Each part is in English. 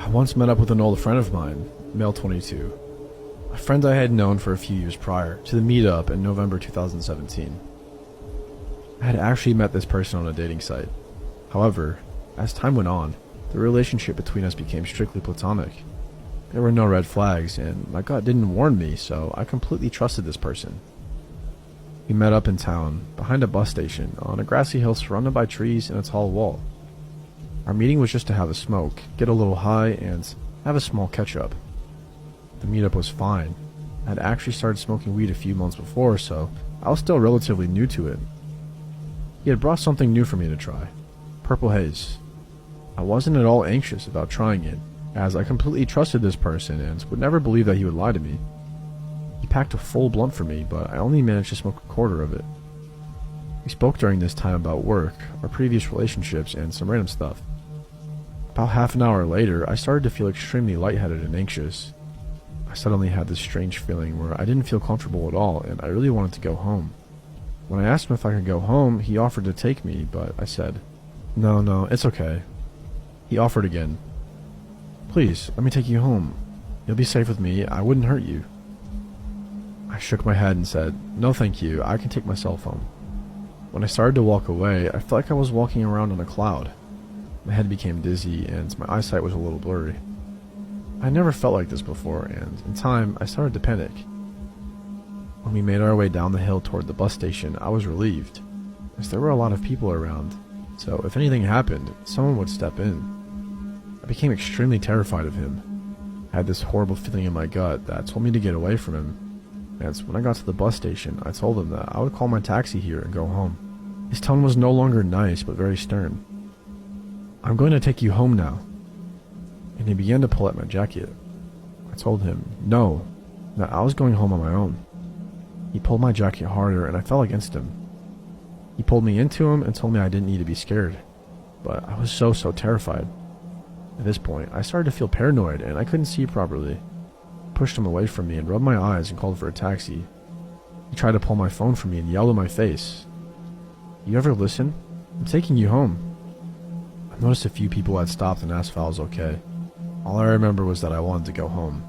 I once met up with an old friend of mine, male 22, a friend I had known for a few years prior to the meetup in November 2017. I had actually met this person on a dating site. However, as time went on, the relationship between us became strictly platonic. There were no red flags, and my gut didn't warn me, so I completely trusted this person. We met up in town, behind a bus station, on a grassy hill surrounded by trees and a tall wall. Our meeting was just to have a smoke, get a little high, and have a small catch-up. The meetup was fine. I had actually started smoking weed a few months before, so I was still relatively new to it. He had brought something new for me to try, Purple Haze. I wasn't at all anxious about trying it, as I completely trusted this person and would never believe that he would lie to me. He packed a full blunt for me, but I only managed to smoke a quarter of it. We spoke during this time about work, our previous relationships, and some random stuff. About half an hour later, I started to feel extremely lightheaded and anxious. I suddenly had this strange feeling where I didn't feel comfortable at all, and I really wanted to go home. When I asked him if I could go home, he offered to take me, but I said, No, it's okay. He offered again. Please, let me take you home. You'll be safe with me, I wouldn't hurt you. I shook my head and said, No thank you, I can take myself home. When I started to walk away, I felt like I was walking around on a cloud. My head became dizzy, and my eyesight was a little blurry. I never felt like this before, and in time, I started to panic. When we made our way down the hill toward the bus station, I was relieved, as there were a lot of people around, so if anything happened, someone would step in. I became extremely terrified of him. I had this horrible feeling in my gut that told me to get away from him, and when I got to the bus station, I told him that I would call my taxi here and go home. His tone was no longer nice, but very stern. I'm going to take you home now. And he began to pull at my jacket. I told him, no, that I was going home on my own. He pulled my jacket harder and I fell against him. He pulled me into him and told me I didn't need to be scared. But I was so terrified. At this point, I started to feel paranoid and I couldn't see properly. I pushed him away from me and rubbed my eyes and called for a taxi. He tried to pull my phone from me and yelled in my face. You ever listen? I'm taking you home. I noticed a few people had stopped and asked if I was okay. All I remember was that I wanted to go home.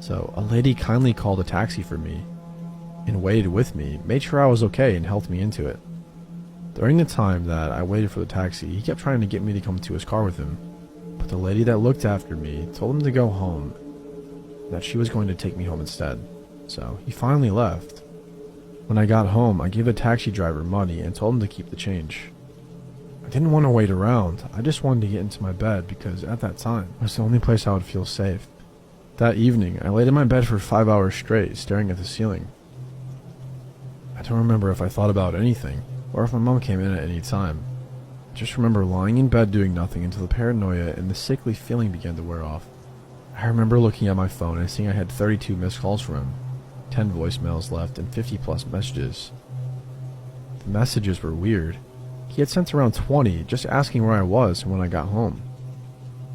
So a lady kindly called a taxi for me and waited with me, made sure I was okay, and helped me into it. During the time that I waited for the taxi, he kept trying to get me to come to his car with him, but the lady that looked after me told him to go home, that she was going to take me home instead. So he finally left. When I got home, I gave the taxi driver money and told him to keep the change. I didn't want to wait around, I just wanted to get into my bed because at that time, it was the only place I would feel safe. That evening, I laid in my bed for 5 hours straight, staring at the ceiling. I don't remember if I thought about anything, or if my mom came in at any time. I just remember lying in bed doing nothing until the paranoia and the sickly feeling began to wear off. I remember looking at my phone and seeing I had 32 missed calls from him, 10 voicemails left, and 50 plus messages. The messages were weird. He had sent around 20, just asking where I was and when I got home.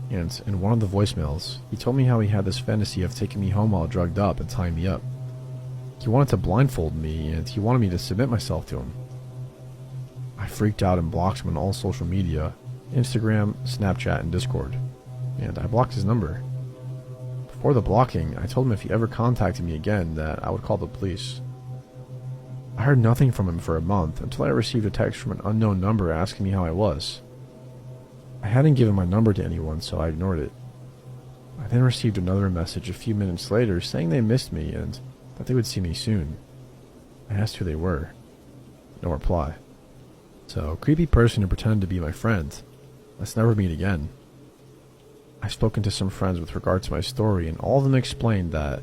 And in one of the voicemails, he told me how he had this fantasy of taking me home while drugged up and tying me up. He wanted to blindfold me, and he wanted me to submit myself to him. I freaked out and blocked him on all social media, Instagram, Snapchat, and Discord, and I blocked his number. Before the blocking, I told him if he ever contacted me again that I would call the police. I heard nothing from him for a month until I received a text from an unknown number asking me how I was. I hadn't given my number to anyone, so I ignored it. I then received another message a few minutes later saying they missed me and that they would see me soon. I asked who they were. No reply. So, creepy person who pretended to be my friend. Let's never meet again. I've spoken to some friends with regard to my story, and all of them explained that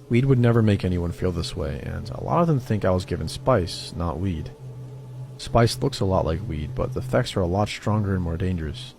weed would never make anyone feel this way, and a lot of them think I was given spice, not weed. Spice looks a lot like weed, but the effects are a lot stronger and more dangerous.